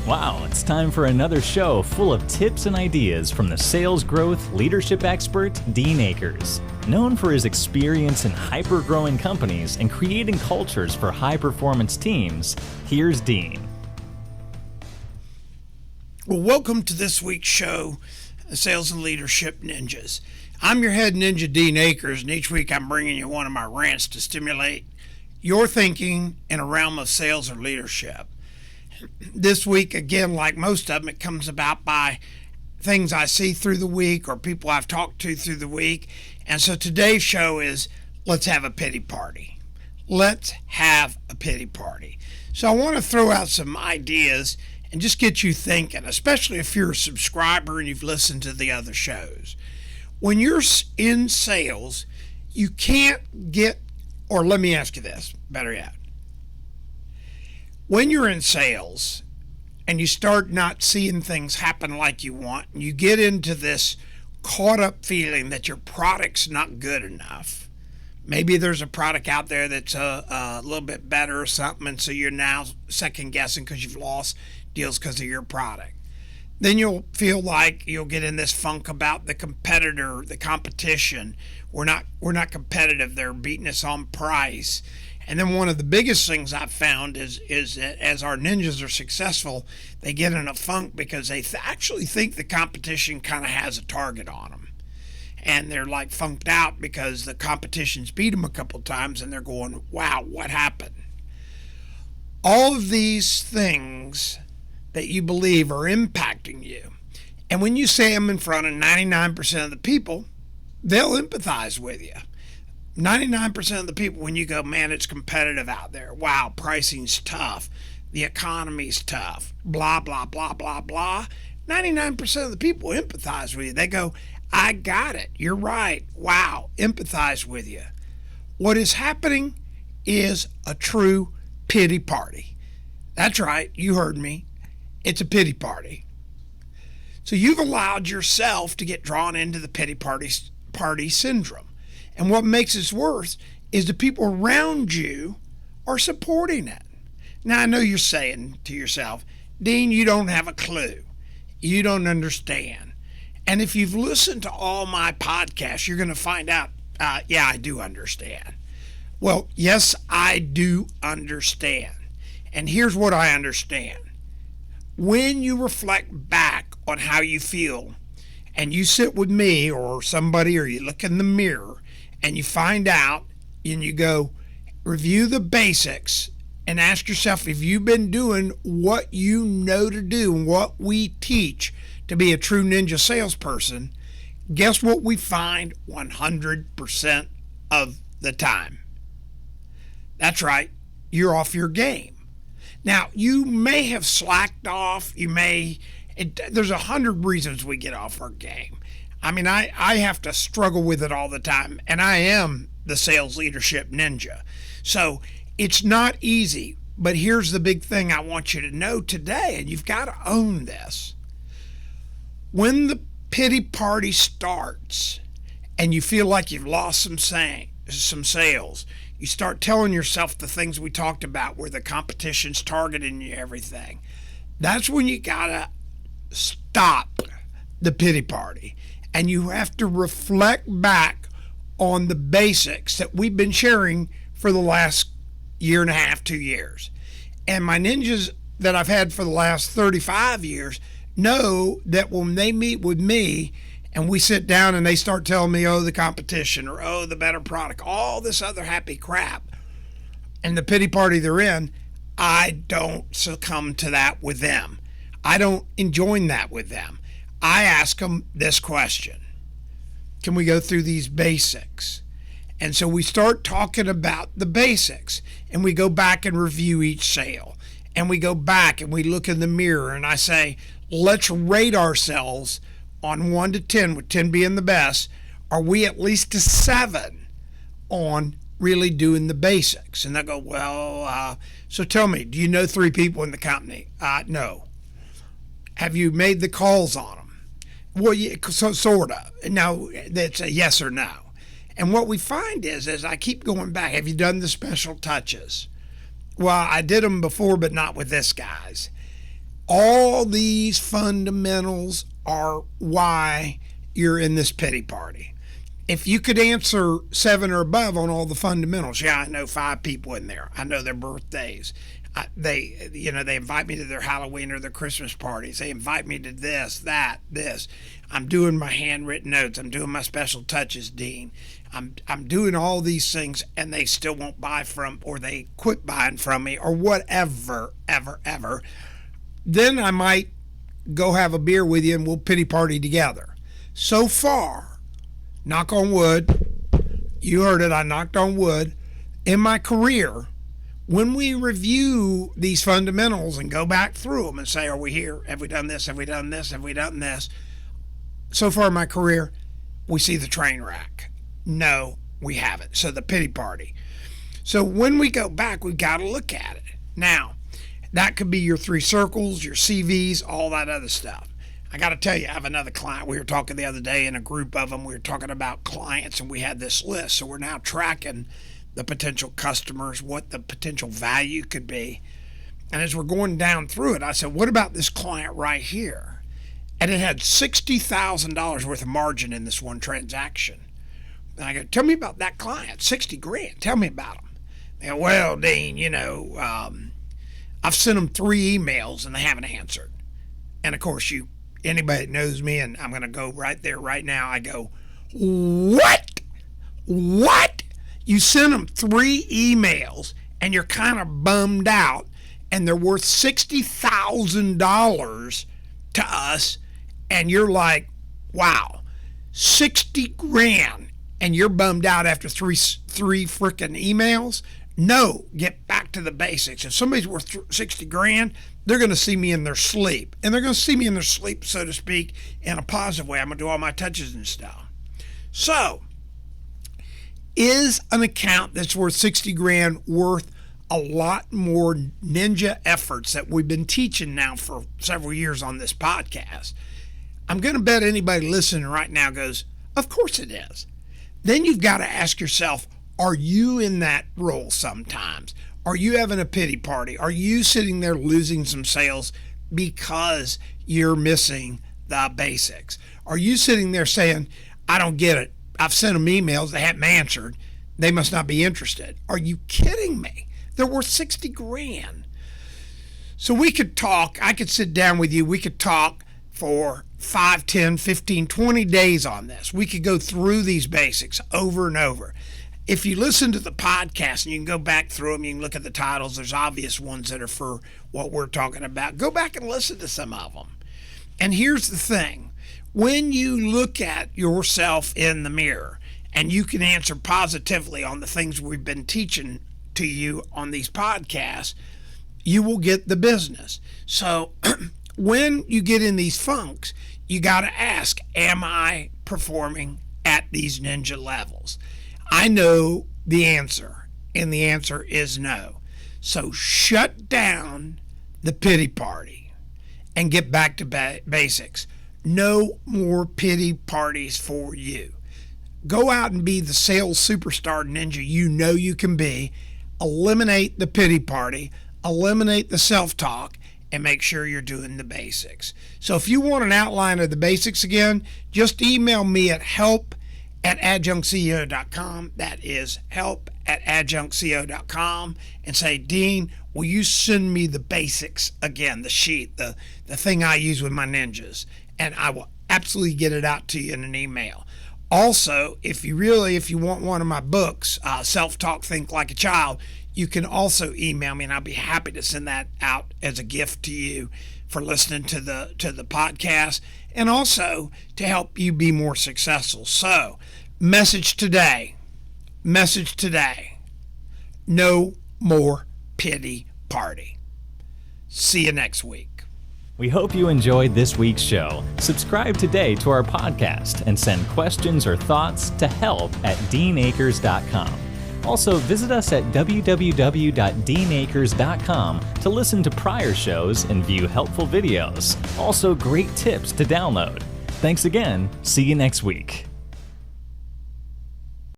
Wow, it's time for another show full of tips and ideas from the sales growth leadership expert, Dean Akers. Known for his experience in hyper-growing companies and creating cultures for high-performance teams, here's Dean. Well, welcome to this week's show, Sales and Leadership Ninjas. I'm your head ninja, Dean Akers, and each week I'm bringing you one of my rants to stimulate your thinking in a realm of sales or leadership. This week, again, like most of them, it comes about by things I see through the week or people I've talked to through the week. And so today's show is let's have a pity party. Let's have a pity party. So I want to throw out some ideas and just get you thinking, especially if you're a subscriber and you've listened to the other shows. When you're in sales, you can't get, or let me ask you this, better yet. When you're in sales and you start not seeing things happen like you want, and you get into this caught up feeling that your product's not good enough, maybe there's a product out there that's a little bit better or something, and so you're now second guessing because you've lost deals because of your product. Then you'll feel like you'll get in this funk about the competitor, the competition. We're not competitive. They're beating us on price. And then one of the biggest things I've found is that as our ninjas are successful, they get in a funk because they actually think the competition kind of has a target on them. And they're like funked out because the competition's beat them a couple times and they're going, wow, what happened? All of these things that you believe are impacting you. And when you say them in front of 99% of the people, they'll empathize with you. 99% of the people, when you go, man, it's competitive out there. Wow, pricing's tough. The economy's tough. Blah, blah, blah, blah, blah. 99% of the people empathize with you. They go, I got it. You're right. Wow, empathize with you. What is happening is a true pity party. That's right. You heard me. It's a pity party. So you've allowed yourself to get drawn into the pity party syndrome. And what makes it worse is the people around you are supporting it. Now, I know you're saying to yourself, Dean, you don't have a clue. You don't understand. And if you've listened to all my podcasts, you're going to find out, yeah, I do understand. Well, yes, I do understand. And here's what I understand. When you reflect back on how you feel, and you sit with me or somebody, or you look in the mirror, and you find out, and you go, review the basics, and ask yourself if you've been doing what you know to do, and what we teach to be a true ninja salesperson, guess what we find 100% of the time? That's right, you're off your game. Now, you may have slacked off, there's 100 reasons we get off our game. I mean, I have to struggle with it all the time, and I am the sales leadership ninja. So it's not easy, but here's the big thing I want you to know today, and you've got to own this. When the pity party starts and you feel like you've lost some sales, you start telling yourself the things we talked about where the competition's targeting you, everything. That's when you got to stop the pity party. And you have to reflect back on the basics that we've been sharing for the last year and a half, 2 years. And my ninjas that I've had for the last 35 years know that when they meet with me and we sit down and they start telling me, oh, the competition, or oh, the better product, all this other happy crap, and the pity party they're in, I don't succumb to that with them. I don't join that with them. I ask them this question. Can we go through these basics? And so we start talking about the basics, and we go back and review each sale. And we go back and we look in the mirror, and I say, let's rate ourselves on 1 to 10, with 10 being the best. Are we at least a 7 on really doing the basics? And they go, well, so tell me, do you know 3 people in the company? No. Have you made the calls on them? Well, yeah, so sort of. Now, that's a yes or no. And what we find is, as I keep going back, have you done the special touches? Well, I did them before, but not with this guys. All these fundamentals are why you're in this pity party. If you could answer 7 or above on all the fundamentals, yeah, I know 5 people in there. I know their birthdays. They invite me to their Halloween or their Christmas parties. They invite me to this, that, this. I'm doing my handwritten notes. I'm doing my special touches, Dean. I'm doing all these things, and they still won't buy from, or they quit buying from me, or whatever, ever. Then I might go have a beer with you and we'll pity party together. So far, knock on wood, you heard it, I knocked on wood, in my career, when we review these fundamentals and go back through them and say, are we here? Have we done this? Have we done this? Have we done this? So far in my career, we see the train wreck. No, we haven't. So the pity party. So when we go back, we've got to look at it. Now, that could be your 3 circles, your CVs, all that other stuff. I got to tell you, I have another client. We were talking the other day in a group of them. We were talking about clients, and we had this list. So we're now tracking the potential customers, what the potential value could be. And as we're going down through it, I said, what about this client right here? And it had $60,000 worth of margin in this one transaction. And I go, tell me about that client, 60 grand. Tell me about them. They go, well, Dean, I've sent them 3 emails and they haven't answered. And of course, anybody that knows me, and I'm going to go right there right now, I go, what? You sent them 3 emails and you're kind of bummed out, and they're worth $60,000 to us, and you're like, wow, 60 grand, and you're bummed out after three freaking emails? No, get back to the basics. If somebody's worth 60 grand, they're going to see me in their sleep. And they're going to see me in their sleep, so to speak, in a positive way. I'm going to do all my touches and stuff. So, is an account that's worth 60 grand worth a lot more ninja efforts that we've been teaching now for several years on this podcast? I'm going to bet anybody listening right now goes, of course it is. Then you've got to ask yourself, are you in that role sometimes? Are you having a pity party? Are you sitting there losing some sales because you're missing the basics? Are you sitting there saying, I don't get it. I've sent them emails. They haven't answered. They must not be interested. Are you kidding me? They're worth 60 grand. So we could talk. I could sit down with you. We could talk for 5, 10, 15, 20 days on this. We could go through these basics over and over. If you listen to the podcast and you can go back through them, you can look at the titles. There's obvious ones that are for what we're talking about. Go back and listen to some of them. And here's the thing. When you look at yourself in the mirror and you can answer positively on the things we've been teaching to you on these podcasts, you will get the business. So when you get in these funks, you got to ask, am I performing at these ninja levels? I know the answer, and the answer is no. So shut down the pity party and get back to basics. No more pity parties for you. Go out and be the sales superstar ninja you know you can be. Eliminate the pity party, eliminate the self-talk, and make sure you're doing the basics. So if you want an outline of the basics again, just email me at help@adjunctceo.com. That is help@adjunctceo.com, and say, Dean, will you send me the basics again, the sheet, the thing I use with my ninjas? And I will absolutely get it out to you in an email. Also, if you want one of my books, Self-Talk, Think Like a Child, you can also email me, and I'll be happy to send that out as a gift to you for listening to the podcast, and also to help you be more successful. So, message today, no more pity party. See you next week. We hope you enjoyed this week's show. Subscribe today to our podcast and send questions or thoughts to help@deanakers.com. Also, visit us at www.deanakers.com to listen to prior shows and view helpful videos. Also, great tips to download. Thanks again. See you next week.